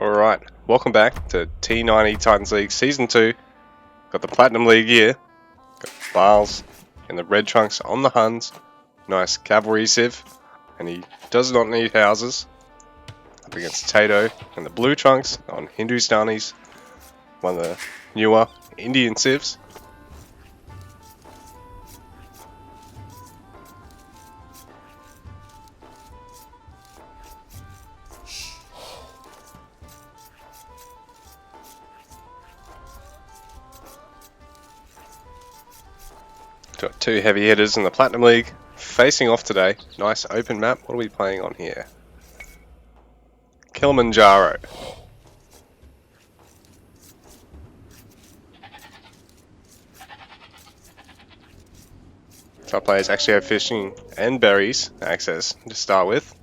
Alright, welcome back to T90 Titans League Season 2. Got the Platinum League here. Got Barles in the red trunks on the Huns. Nice cavalry civ. And he does not need houses. Up against TaToH in the blue trunks on Hindustanis. One of the newer Indian civs. Got two heavy hitters in the Platinum League facing off today. Nice open map. What are we playing on here? Kilimanjaro. Top players actually have fishing and berries access to start with.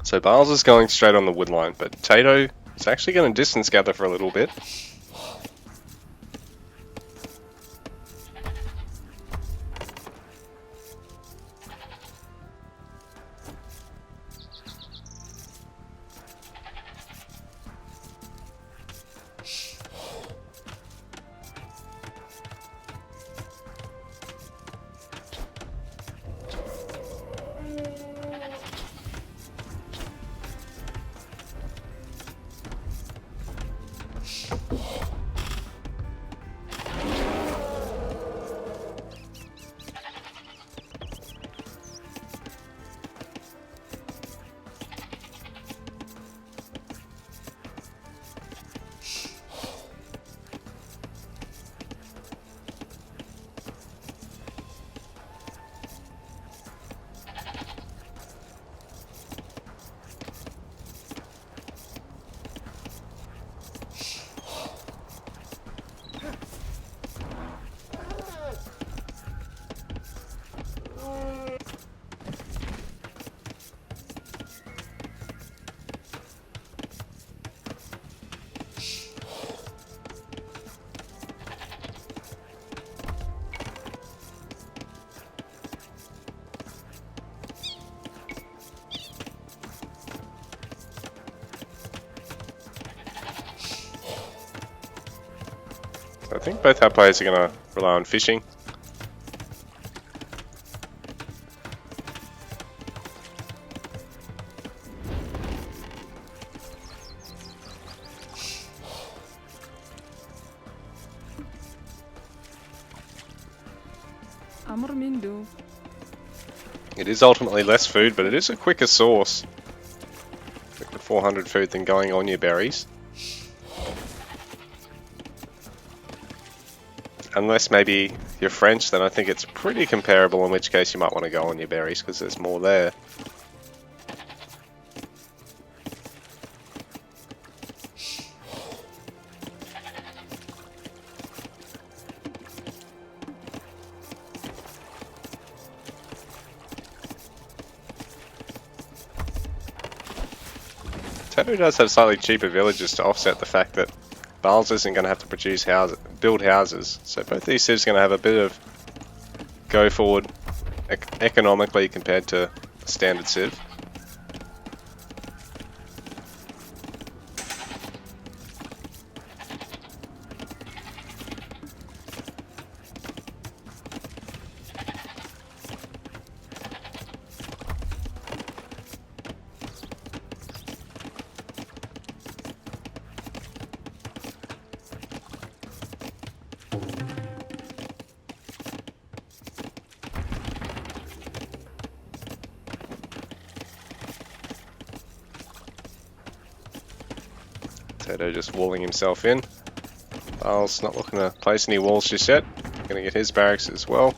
So Barles is going straight on the wood line, but TaToH is actually going to distance gather for a little bit. I think both our players are going to rely on fishing. It is ultimately less food, but it is a quicker source. Quicker 400 food than going on your berries. Unless maybe you're French, then I think it's pretty comparable, in which case you might want to go on your berries because there's more there. TaToH does have slightly cheaper villages to offset the fact that Barles isn't going to have to build houses, so both these civs are going to have a bit of go forward economically compared to a standard civ. TaToH just walling himself in. Barles not looking to place any walls just yet. Going to get his barracks as well.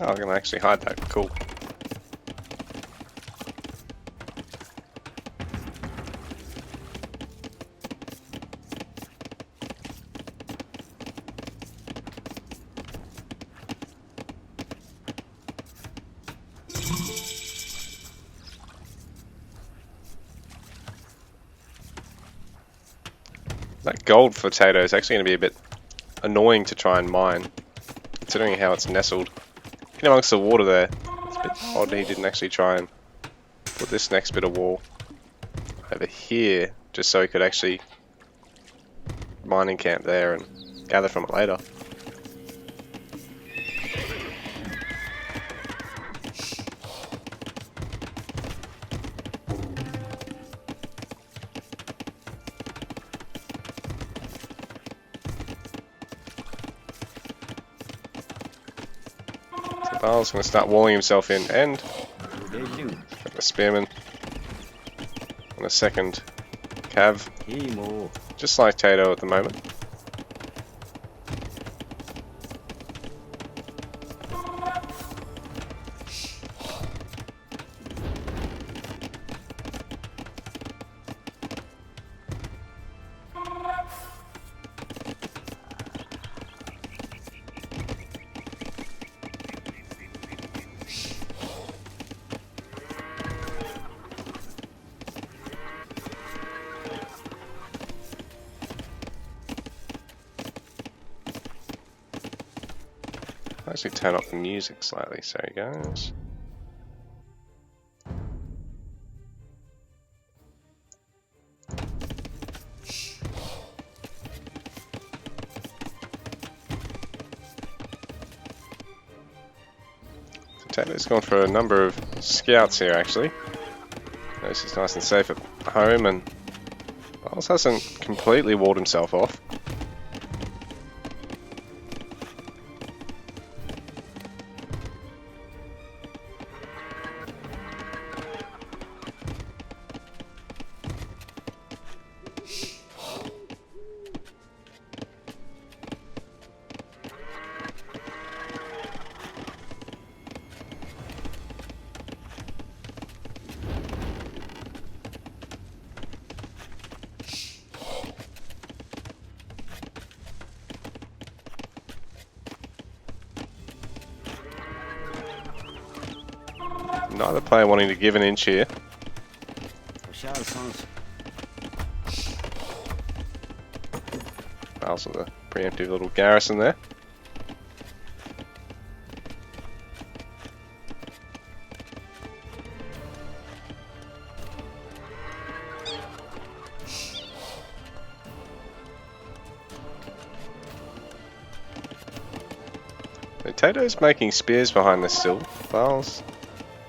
Oh, I can actually hide that. Cool. That gold for TaToH is actually going to be a bit annoying to try and mine, considering how it's nestled in amongst the water there. It's a bit odd he didn't actually try and put this next bit of wall over here, just so he could actually mining camp there and gather from it later. Barles going to start walling himself in, and got the spearman on a second cav, just like TaToH at the moment. I'll actually turn up the music slightly so he goes. So TaToH's gone for a number of scouts here actually. This is nice and safe at home, and Barles hasn't completely walled himself off. Neither player wanting to give an inch here. Barles with a preemptive little garrison there. TaToH's making spears behind this still. Barles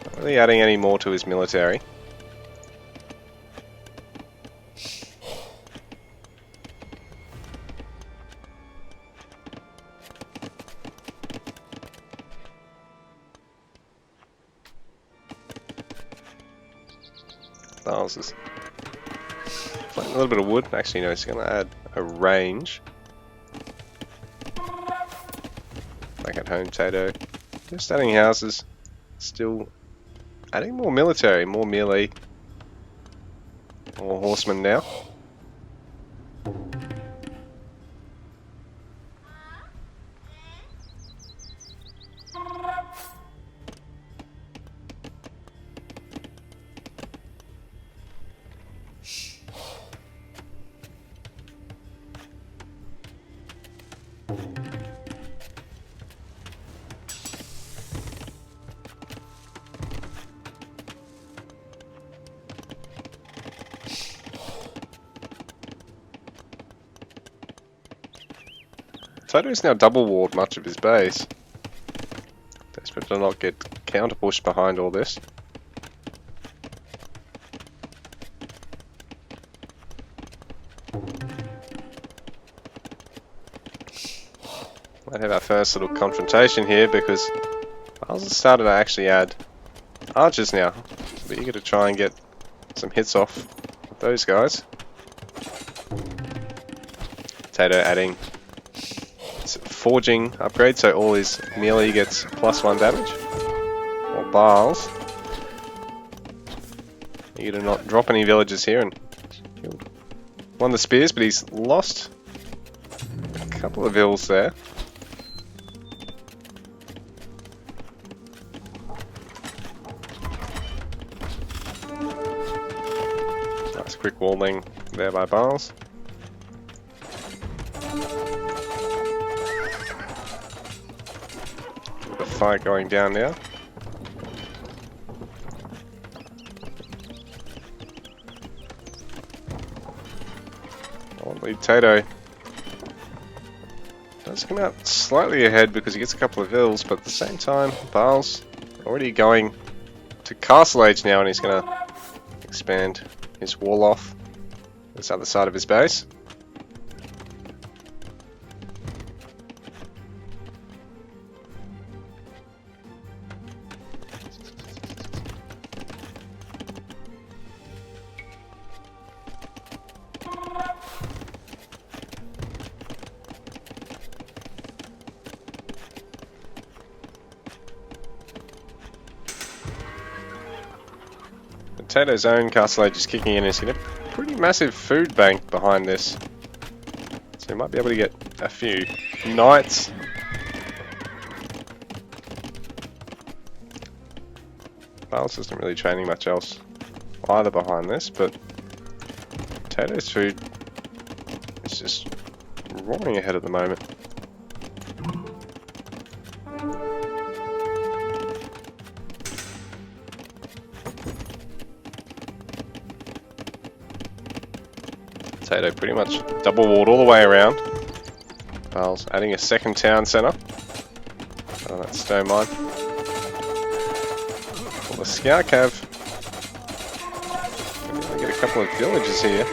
not really adding any more to his military. Barles is finding a little bit of wood. Actually, no, he's going to add a range. Back at home, TaToH just adding houses, still adding more military, more melee, more horsemen now. TaToH's now double walled much of his base. Desperate to not get counter pushed behind all this. Might have our first little confrontation here because Barles has started to actually add archers now. So we're eager to try and get some hits off with those guys. TaToH adding forging upgrade, so all his melee gets +1 damage. Or Barles, eager to not drop any villagers here, and killed one of the spears, but he's lost a couple of vills there. Nice quick walling there by Barles. fight going down now. Oddly, TaToH does come out slightly ahead because he gets a couple of vills, but at the same time, Barles already going to Castle Age now, and he's going to expand his wall off this other side of his base. TaToH's own Castle Age is kicking in. He's got a pretty massive food bank behind this, so he might be able to get a few knights. Barles isn't really training much else either behind this, but TaToH's food is just roaring ahead at the moment. TaToH pretty much double walled all the way around. Barles adding a second town centre. Oh, that stone mine. Well, the scout cav. Maybe get a couple of villages here.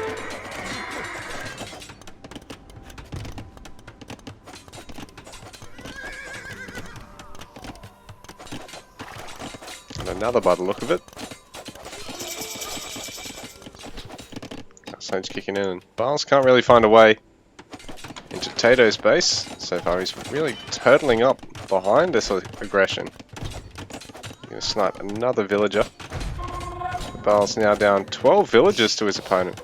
And another by the look of it. Sage kicking in, and Barles can't really find a way into TaToH's base so far. He's really turtling up behind this aggression. He's going to snipe another villager. Barles now down 12 villagers to his opponent.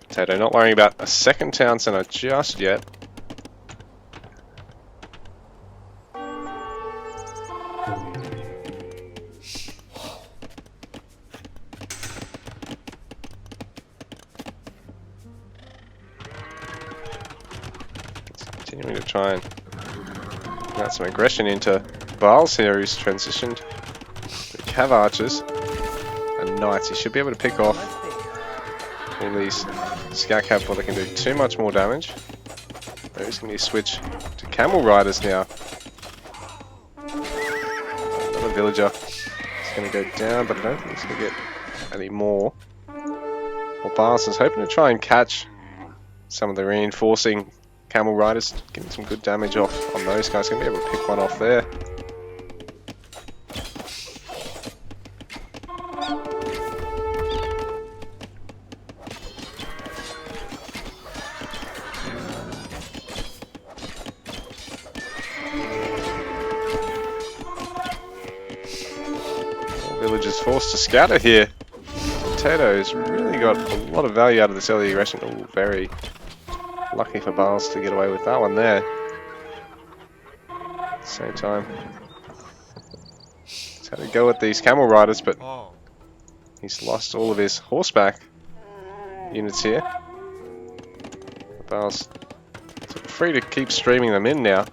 TaToH not worrying about a second town centre just yet. Continuing to try and get some aggression into Barles here, who's transitioned to cav archers and knights. He should be able to pick off all these scout cav before they can do too much more damage. Maybe he's going to switch to camel riders now. Another villager is going to go down, but I don't think he's going to get any more. Well, Barles is hoping to try and catch some of the reinforcing camel riders, getting some good damage off on those guys. Gonna be able to pick one off there. All villagers forced to scatter here. TaToH's really got a lot of value out of this early aggression. Oh, very lucky for Barles to get away with that one there. At the same time, he's had to go at these camel riders, but he's lost all of his horseback units here. Barles is free to keep streaming them in now.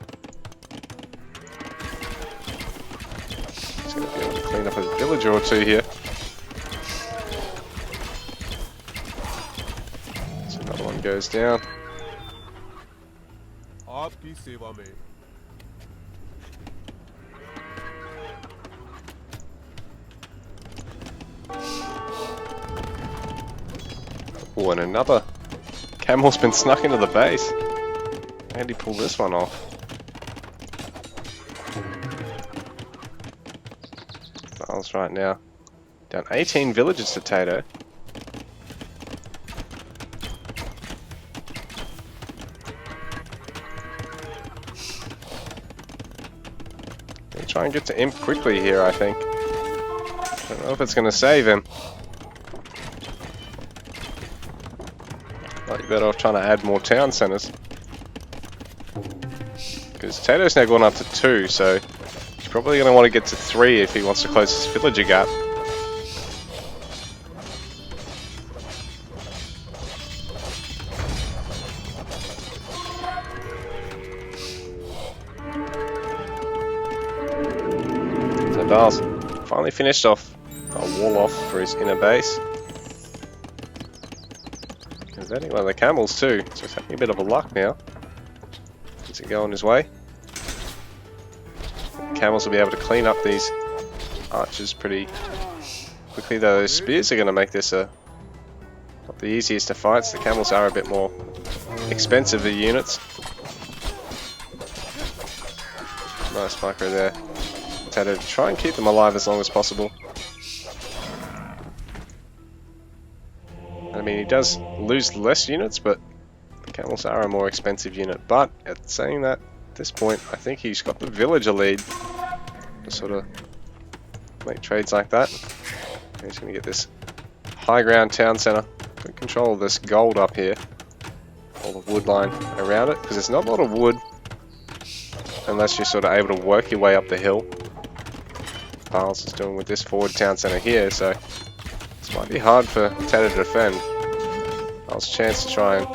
He's going to be able to clean up a villager or two here. So another one goes down. आपकी सेवा में Oh, and another camel's been snuck into the base. How did he pull this one off? Barles right now down 18 villages to TaToH. Try and get to Imp quickly here, I think. Don't know if it's going to save him. Might be better off trying to add more town centres. Because TaToH's now gone up to 2, so he's probably going to want to get to 3 if he wants to close his villager gap. Barles finally finished off a wall off for his inner base. Converting one of the camels too, just having a bit of a luck now. Does it go on his way? Camels will be able to clean up these archers pretty quickly, though those spears are going to make this not the easiest to fight, so the camels are a bit more expensive units. Nice micro there. TaToH to try and keep them alive as long as possible. I mean, he does lose less units, but the camels are a more expensive unit. But at saying that, at this point, I think he's got the villager lead to sort of make trades like that. He's going to get this high ground town centre. Good control of this gold up here. All the wood line around it, because there's not a lot of wood unless you're sort of able to work your way up the hill. Barles is doing with this forward town centre here, so this might be hard for TaToH to defend. Barles' chance to try and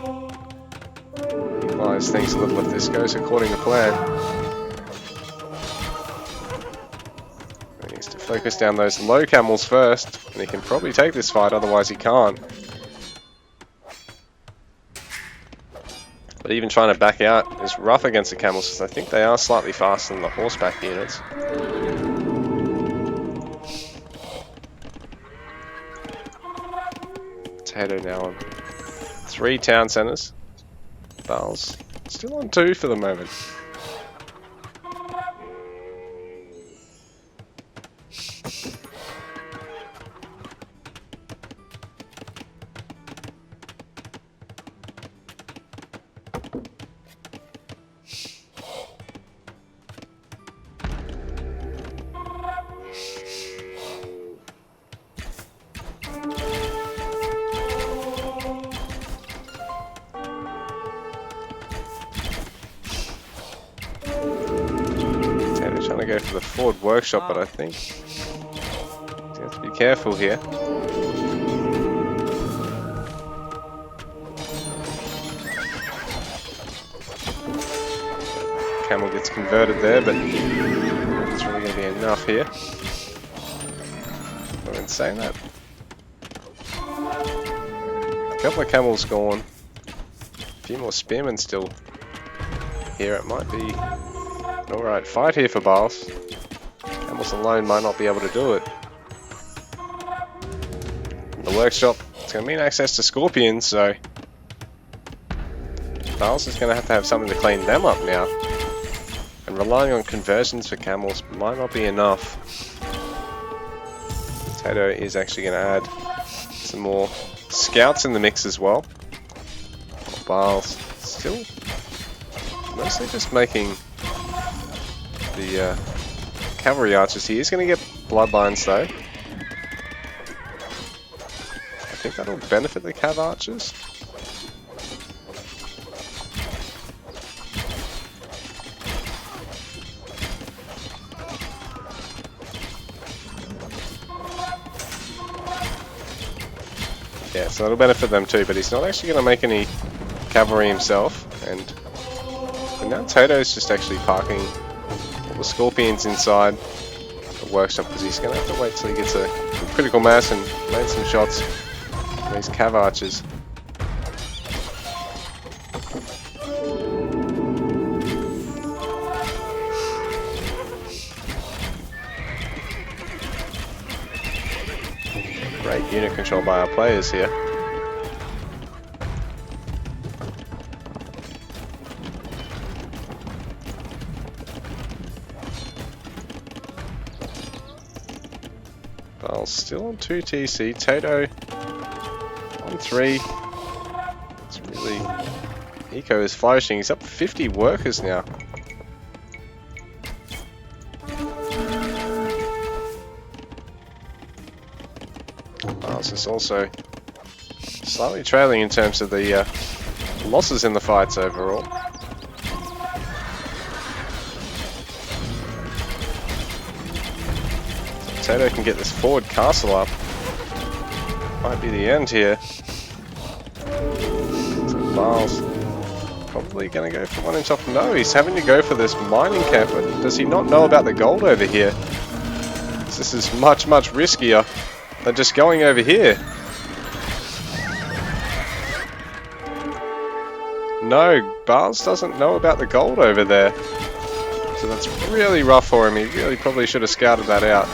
equalise things a little if this goes according to plan. He needs to focus down those low camels first, and he can probably take this fight, otherwise he can't. But even trying to back out is rough against the camels, because I think they are slightly faster than the horseback units. TaToH now on 3 town centres. Barles still on 2 for the moment. Trying to go for the forward workshop, but I think you have to be careful here. Camel gets converted there, but it's really going to be enough here. But in saying that, a couple of camels gone, a few more spearmen still here. It might be alright fight here for Barles. Camels alone might not be able to do it. The workshop, it's going to mean access to scorpions, so Barles is going to have something to clean them up now. And relying on conversions for camels might not be enough. TaToH is actually going to add some more scouts in the mix as well. Barles still mostly just making the cavalry archers. He is going to get bloodlines though. I think that'll benefit the cav archers. Yeah, so that'll benefit them too, but he's not actually going to make any cavalry himself. And now TaToH is just actually parking the scorpions inside the workshop, because he's going to have to wait till he gets a critical mass and land some shots on these cav archers. Great unit control by our players here. Barles still on 2 TC, TaToH on 3. It's really... Eco is flourishing, he's up 50 workers now. Barles is also slightly trailing in terms of the losses in the fights overall. TaToH can get this forward castle up. Might be the end here. So Barles probably going to go for 1 inch off. No, he's having to go for this mining camp. Does he not know about the gold over here? because this is much, much riskier than just going over here. No, Barles doesn't know about the gold over there. So that's really rough for him. He really probably should have scouted that out.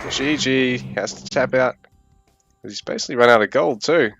GG has to tap out. He's basically run out of gold too.